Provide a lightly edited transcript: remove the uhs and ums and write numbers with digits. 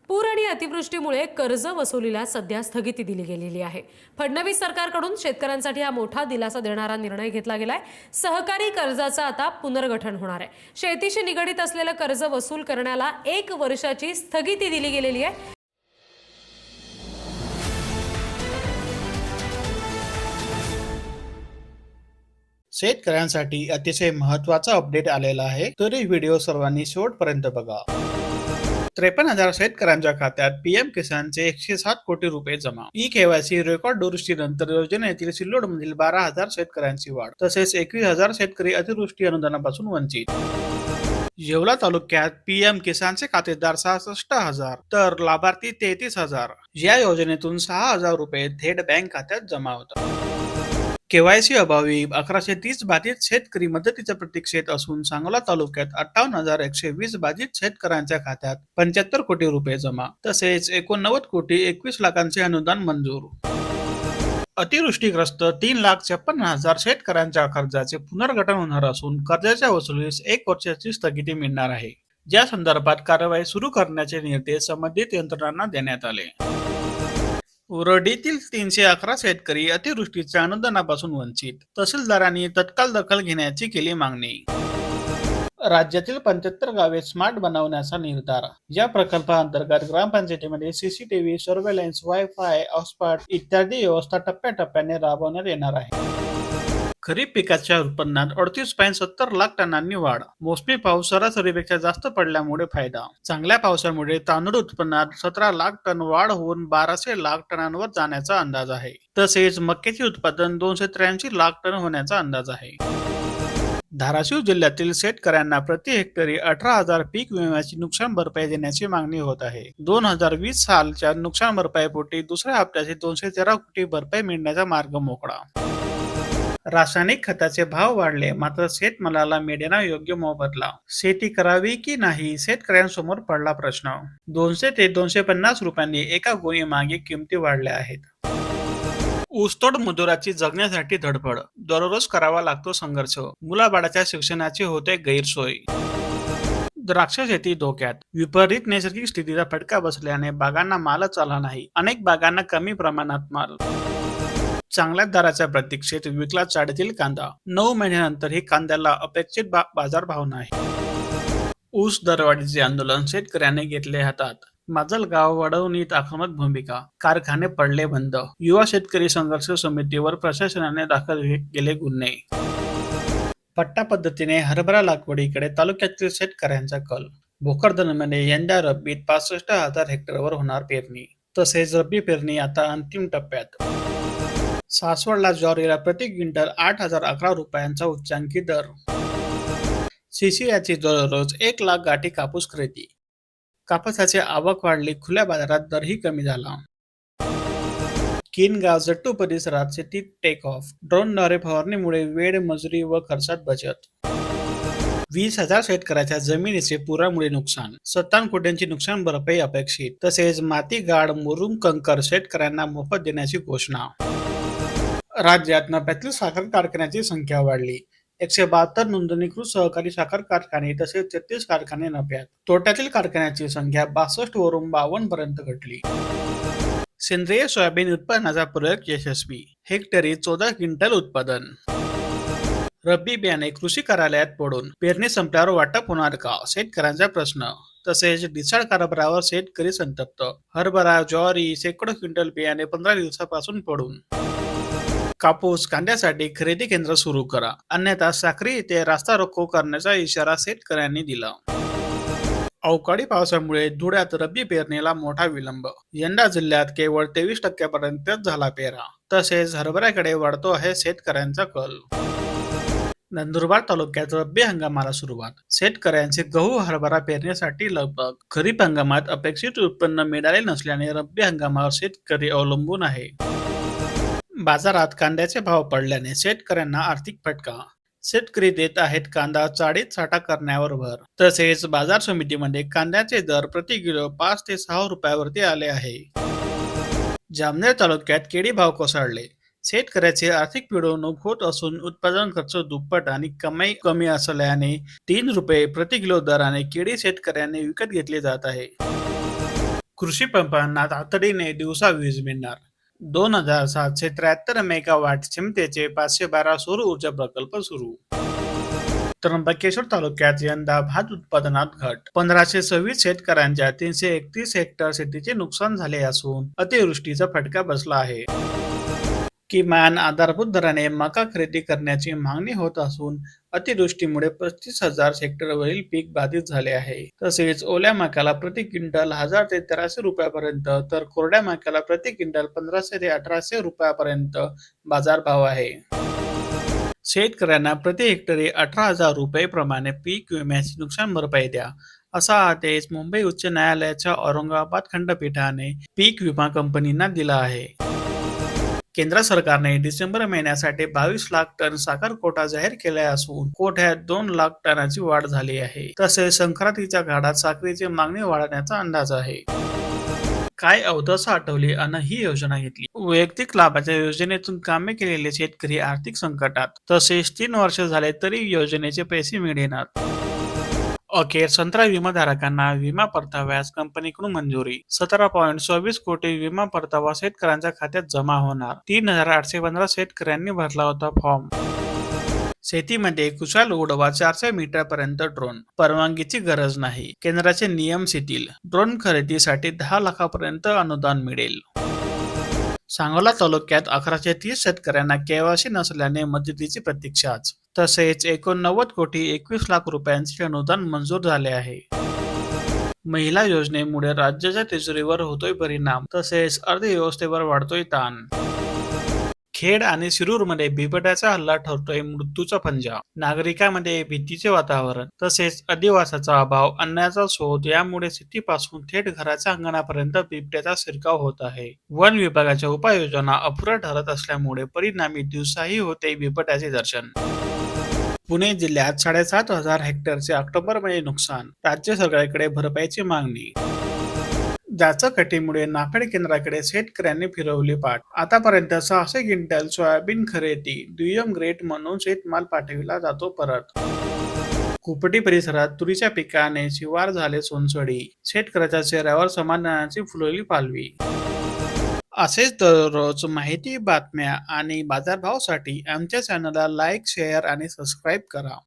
पूर आणि अतिवृष्टीमुळे कर्ज वसुलीला सध्या स्थगिती दिली गेलेली आहे. फडणवीस सरकारकडून शेतकऱ्यांसाठी हा मोठा दिलासा देणारा निर्णय घेतला गेलाय. सहकारी कर्जाचं आता पुनर्गठन होणार आहे. शेतीशी निगडित असलेलं कर्ज वसूल करण्याला 1 वर्षाची स्थगिती दिली गेलेली आहे. शेतकऱ्यांसाठी अतिशय महत्त्वाचा अपडेट आलेला आहे, तरी व्हिडिओ सर्वांनी शेवटपर्यंत बघा. 53,000 शेतकऱ्यांच्या खात्यात पीएम किसानचे 107 कोटी रुपये जमा. ई केवायसी रेकॉर्ड दुरुस्तीनंतर योजनेतील सिल्लोडमधील 12,000 शेतकऱ्यांची वाढ. तसेच 21,000 शेतकरी अतिवृष्टी अनुदानापासून वंचित. येवला तालुक्यात पीएम किसानचे खातेदार 66,000 तर लाभार्थी 33,000. या योजनेतून 6,000 रुपये थेट बँक खात्यात जमा होतात. केवायसी अभावी 1130 बाधित शेतकरी मदतीच्या प्रतीक्षेत असून सांगोला तालुक्यात 58,120 बाधित शेतकऱ्यांच्या खात्यात 75 कोटी रुपये जमा. तसेच 89 कोटी 21 लाखांचे अनुदान मंजूर. अतिवृष्टीग्रस्त 3,56,000 शेतकऱ्यांच्या कर्जाचे पुनर्गठन होणार असून कर्जाच्या वसुलीस 1 वर्षाची स्थगिती मिळणार आहे. या संदर्भात कारवाई सुरू करण्याचे निर्देश संबंधित यंत्रणांना देण्यात आले. उरडीतील 311 शेतकरी अतिवृष्टीच्या अनुदानापासून वंचित. तहसीलदारांनी तत्काळ दखल घेण्याची केली मागणी. राज्यातील 75 गावे स्मार्ट बनवण्याचा निर्धार. या प्रकल्पाअंतर्गत ग्रामपंचायतीमध्ये सीसीटीव्ही, सर्व्हेलन्स, वायफाय, हॉटस्पॉट इत्यादी व्यवस्था टप्प्याटप्प्याने राबवण्यात येणार आहे. खरीप पिकाच्या उत्पन्नात 38.70 लाख टनांनी वाढ. मोसमी पाऊस सरासरीपेक्षा जास्त पडल्यामुळे फायदा. चांगल्या पावसामुळे तांदूळ उत्पन्नात 17 लाख टन वाढ होऊन 1200 लाख टनांवर जाण्याचा अंदाज आहे. तसेच मक्याचे उत्पादन 283 लाख टन होण्याचा अंदाज आहे. धाराशिव जिल्ह्यातील शेतकऱ्यांना प्रति हेक्टरी 18,000 पीक विम्याची नुकसान भरपाई देण्याची मागणी होत आहे. 2020 सालच्या नुकसान भरपाईपोटी दुसऱ्या हप्त्याची 213 कोटी भरपाई मिळण्याचा मार्ग मोकळा. रासायनिक खताचे भाव वाढले, मात्र शेतमालाला मिळेना योग्य मोबदला. शेती करावी की नाही, शेतकऱ्यांसमोर पडला प्रश्न. 200 ते 250 रुपयांनी एका गोणी मागे किमती वाढल्या आहेत. ऊसतोड मजुराची जगण्यासाठी धडपड. दररोज करावा लागतो संघर्ष. मुलाबाळाच्या शिक्षणाची होते गैरसोय. द्राक्ष शेती धोक्यात. विपरीत नैसर्गिक स्थितीचा फटका बसल्याने बागांना मालच आला नाही. अनेक बागांना कमी प्रमाणात माल. चांगल्या दराच्या प्रतीक्षेत विकला चाळीतील कांदा. 9 महिन्यानंतरही कांद्याला अपेक्षित बाजारभाव नाही. ऊस दरवाढीचे आंदोलन शेतकऱ्यांनी घेतले हातात. माजलगाव वाढवणीत आक्रमक भूमिका. कारखाने पडले बंद. युवा शेतकरी संघर्ष समितीवर प्रशासनाने दाखल केले गुन्हे. पट्टा पद्धतीने हरभरा लागवडीकडे तालुक्यातील शेतकऱ्यांचा कल. भोकरदनमध्ये यंदा रब्बीत 65,000 हेक्टरवर होणार पेरणी. तसेच रब्बी पेरणी आता अंतिम टप्प्यात. सासवडला ज्वारीला प्रति क्विंटल 8,011 रुपयांचा उच्चांकी दर. सीसीआयची दररोज 1 लाख गाठी कापूस खरेदी. कापसाची आवक वाढली, खुल्या बाजारात दरही कमी झाला. किनगाव जट्टू परिसरात शेतीत टेक ऑफ. ड्रोनद्वारे फवारणीमुळे वेळ, मजुरी व खर्चात बचत. 20,000 शेतकऱ्याच्या जमिनीचे पुरामुळे नुकसान. 57 कोटींची नुकसान भरपाई अपेक्षित. तसेच माती, गाळ, मुरुम, कंकर शेतकऱ्यांना मोफत देण्याची घोषणा. राज्यात नफ्यातील साखर कारखान्याची संख्या वाढली. 172 नोंदणीकृत सहकारी साखर कारखाने तसेच 33 कारखाने नफ्यात. तोट्यातील कारखान्याची संख्या 62 वरून 52 पर्यंत घटली. सेंद्रिय सोयाबीन उत्पादनाचा प्रयोग यशस्वी. हेक्टरी 14 क्विंटल उत्पादन. रब्बी बियाणे कृषी कार्यालयात पडून. पेरणी संपल्यावर वाटप होणार का, शेतकऱ्यांचा प्रश्न. तसेच ढिसाळ कारभारावर शेतकरी संतप्त. हरभरा, ज्वारी शेकडो क्विंटल बियाणे 15 दिवसापासून पडून. कापूस, कांद्यासाठी खरेदी केंद्र सुरू करा, अन्यथा साक्री येथे रास्ता रोको करण्याचा इशारा शेतकऱ्यांनी दिला. अवकाळी पावसामुळे धुळ्यात रब्बी पेरणीला मोठा विलंब. यंदा जिल्ह्यात केवळ 23% झाला पेरा. तसेच हरभऱ्याकडे वाढतो आहे शेतकऱ्यांचा कल. नंदुरबार तालुक्यात रब्बी हंगामाला सुरुवात. शेतकऱ्यांचे गहू, हरभरा पेरण्यासाठी लगबग. खरीप हंगामात अपेक्षित उत्पन्न मिळाले नसल्याने रब्बी हंगामावर शेतकरी अवलंबून आहे. बाजारात कांद्याचे भाव पडल्याने शेतकऱ्यांना आर्थिक फटका. शेतकरी देत आहेत कांदा चाळीत साठा करण्यावर भर. तसेच बाजार समितीमध्ये कांद्याचे दर प्रति किलो 5 ते 6 रुपयावरती आले आहे. जामनेर तालुक्यात केळी भाव कोसळले. शेतकऱ्याची आर्थिक पिळवणूक होत असून उत्पादन खर्च दुप्पट आणि कमाई कमी असल्याने 3 रुपये प्रति किलो दराने केळी शेतकऱ्यांनी विकत घेतली जात आहे. कृषी पंपांना तातडीने दिवसा वीज मिळणार. 2,773 मेगावॅट क्षमतेचे 512 सौर ऊर्जा प्रकल्प सुरू. त्र्यंबकेश्वर तालुक्यात यंदा भात उत्पादनात घट. 1,526 शेतकऱ्यांच्या 331 हेक्टर शेतीचे नुकसान झाले असून अतिवृष्टीचा फटका बसला आहे. किमान आधारभूत दराने मका खरेदी करण्याची मागणी होत असून अतिवृष्टीमुळे 35,000 हेक्टरवरील पीक बाधित झाले आहे. तसेच ओल्या मक्याला प्रति क्विंटल 1,000 ते 1,300 रुपयापर्यंत तर कोरड्या मक्याला प्रति क्विंटल 1,500 ते 1,800 रुपयापर्यंत बाजारभाव आहे. शेतकऱ्यांना प्रति हेक्टरी 18,000 रुपये प्रमाणे पीक विम्याची नुकसान भरपाई द्या, असा आदेश मुंबई उच्च न्यायालयाच्या औरंगाबाद खंडपीठाने पीक विमा कंपनींना दिला आहे. केंद्र सरकारने डिसेंबर महिन्यासाठी 22 लाख टन साखर कोटा जाहीर केला असून कोट्यात 2 लाख टनाची वाढ झाली आहे. तसेच संक्रांतीच्या काळात साखरेची मागणी वाढण्याचा अंदाज आहे. काय अवदसा आठवली अन ही योजना घेतली. वैयक्तिक लाभाच्या योजनेतून कामे केलेले शेतकरी आर्थिक संकटात. तसेच 3 वर्ष झाले तरी योजनेचे पैसे मिळेनात. अखेर संत्रा विमाधारकांना विमा परताव्यास कंपनीकडून मंजुरी. 17.24 कोटी विमा परतावा शेतकऱ्यांच्या खात्यात जमा होणार. 3,815 शेतकऱ्यांनी भरला होता फॉर्म. शेतीमध्ये कुशाल उडवा 400 मीटरपर्यंत ड्रोन. परवानगीची गरज नाही. केंद्राचे नियम शिथिल. ड्रोन खरेदीसाठी 10 लाखापर्यंत अनुदान मिळेल. सांगोला तालुक्यात 1,130 शेतकऱ्यांना केवायसी नसल्याने मदतीची प्रतीक्षाच. तसेच 89 कोटी 21 लाख रुपयांचे अनुदान मंजूर झाले आहे. महिला योजनेमुळे राज्याच्या तिजोरीवर होतोय परिणाम. तसेच अर्थव्यवस्थेवर वाढतोय ताण. खेड आणि शिरूरमध्ये बिबट्याचा हल्ला ठरतोय मृत्यूचा पंजा. नागरिकांमध्ये भीतीचे वातावरण. तसेच अधिवासाचा अभाव, अन्नाचा शोध यामुळे शेतीपासून थेट घराच्या अंगणापर्यंत बिबट्याचा शिरकाव होत आहे. वन विभागाच्या उपाययोजना अपुऱ्या ठरत असल्यामुळे परिणामी दिवसाही होते बिबट्याचे दर्शन. पुणे जिल्ह्यात 7,500 हेक्टरचे ऑक्टोबरमध्ये नुकसान. राज्य सरकारकडे भरपाईची मागणी. जाचकटीमुळे नाफेड केंद्राकडे शेतकऱ्यांनी फिरवली पाठ. आतापर्यंत 600 क्विंटल सोयाबीन खरेदी. दुय्यम ग्रेड म्हणून शेतमाल पाठविला जातो परत. कुपटी परिसरात तुरीच्या पिकाने शिवार झाले सोनसडी. शेतकऱ्याच्या चेहऱ्यावर समाधानाची फुललेली पालवी. असेच दररोज माहिती, बातम्या आणि बाजारभावासाठी आमच्या चॅनलला लाईक, शेअर आणि सबस्क्राईब करा.